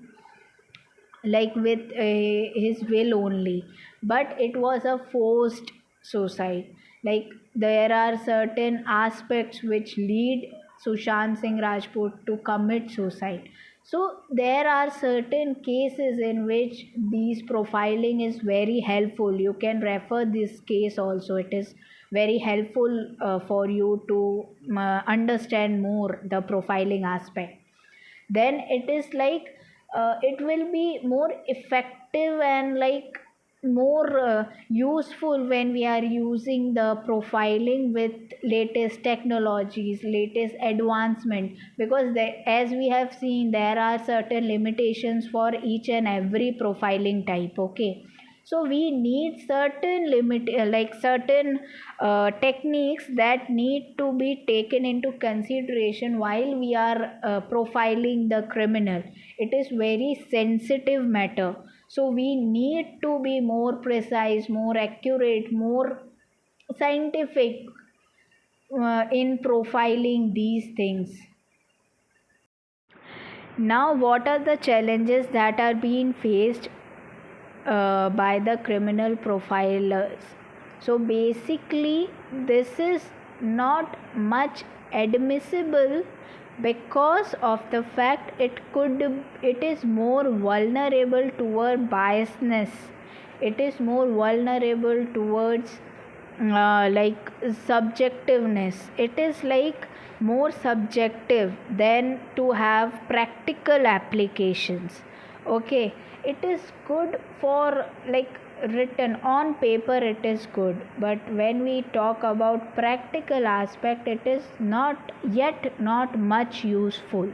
like with his will only, but it was a forced suicide. Like there are certain aspects which lead Sushant Singh Rajput to commit suicide. So there are certain cases in which these profiling is very helpful. You can refer this case also, it is very helpful for you to understand more the profiling aspect. Then it is like it will be more effective and like more useful when we are using the profiling with latest technologies, latest advancement, because as we have seen, there are certain limitations for each and every profiling type. Okay, so we need certain like certain techniques that need to be taken into consideration while we are profiling the criminal. It is very sensitive matter, so we need to be more precise, more accurate, more scientific in profiling these things. Now what are the challenges that are being faced by the criminal profilers? So basically this is not much admissible because of the fact it is more vulnerable toward biasness, it is more vulnerable towards like subjectiveness. It is like more subjective than to have practical applications. Okay, it is good for like written on paper, it is good, but when we talk about practical aspect, it is not much useful,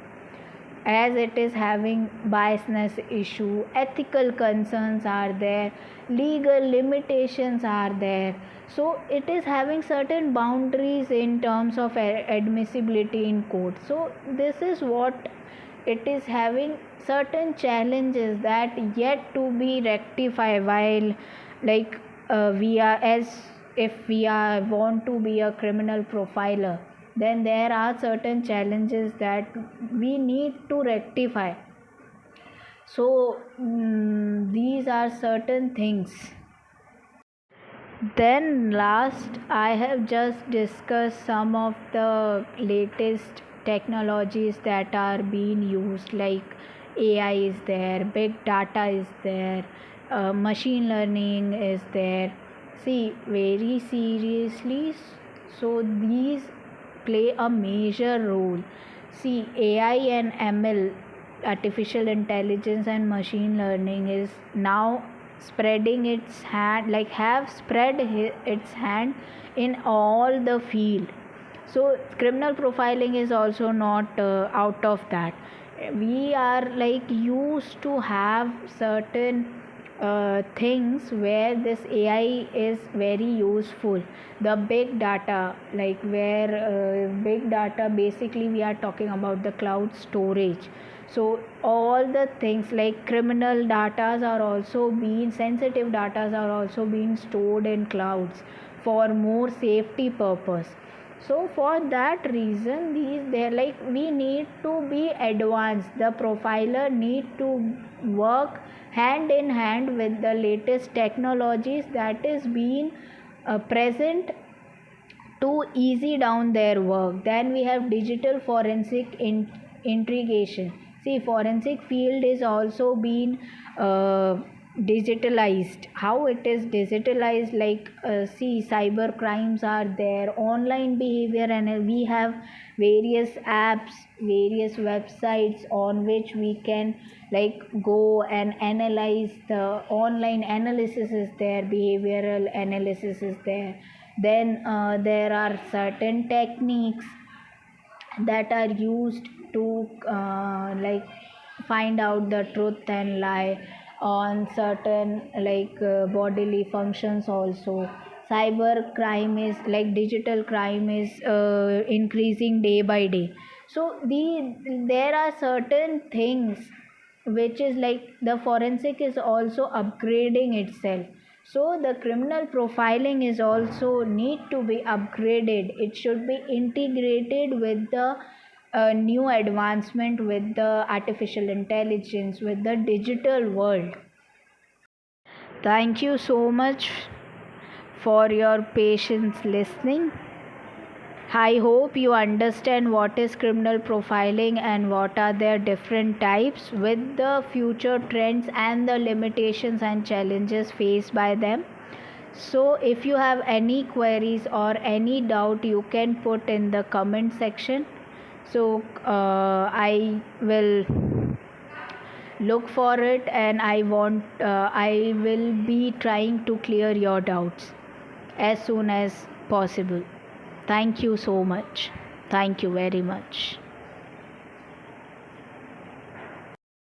as it is having biasness issue, ethical concerns are there, legal limitations are there. So it is having certain boundaries in terms of admissibility in court. So this is what it is having certain challenges that yet to be rectified while like we are, as if we are want to be a criminal profiler, then there are certain challenges that we need to rectify. So these are certain things. Then last, I have just discussed some of the latest technologies that are being used, like AI is there, big data is there, machine learning is there. See, very seriously, so these play a major role. See, AI and ML, artificial intelligence and machine learning, is now spreading its hand, like have spread its hand in all the field. So criminal profiling is also not out of that. We are like used to have certain things where this AI is very useful. The big data, like where big data, basically we are talking about the cloud storage. So all the things like criminal data are also being, sensitive data are also being stored in clouds for more safety purpose. So for that reason, they're like, we need to be advanced. The profiler need to work hand in hand with the latest technologies that is being present to easy down their work. Then we have digital forensic integration. See, forensic field is also being digitalized. How it is digitalized, like see, cyber crimes are there, online behavior, and we have various apps, various websites on which we can like go and analyze. The online analysis is there, behavioral analysis is there. Then there are certain techniques that are used to like find out the truth and lie on certain like bodily functions also. Cyber crime is like, digital crime is increasing day by day. So there are certain things which is like the forensic is also upgrading itself. So the criminal profiling is also need to be upgraded. It should be integrated with the new advancement, with the artificial intelligence, with the digital world. Thank you so much for your patience listening. I hope you understand what is criminal profiling and what are their different types, with the future trends and the limitations and challenges faced by them. So if you have any queries or any doubt, you can put in the comment section. So I will look for it, and I will be trying to clear your doubts as soon as possible. Thank you so much. Thank you very much.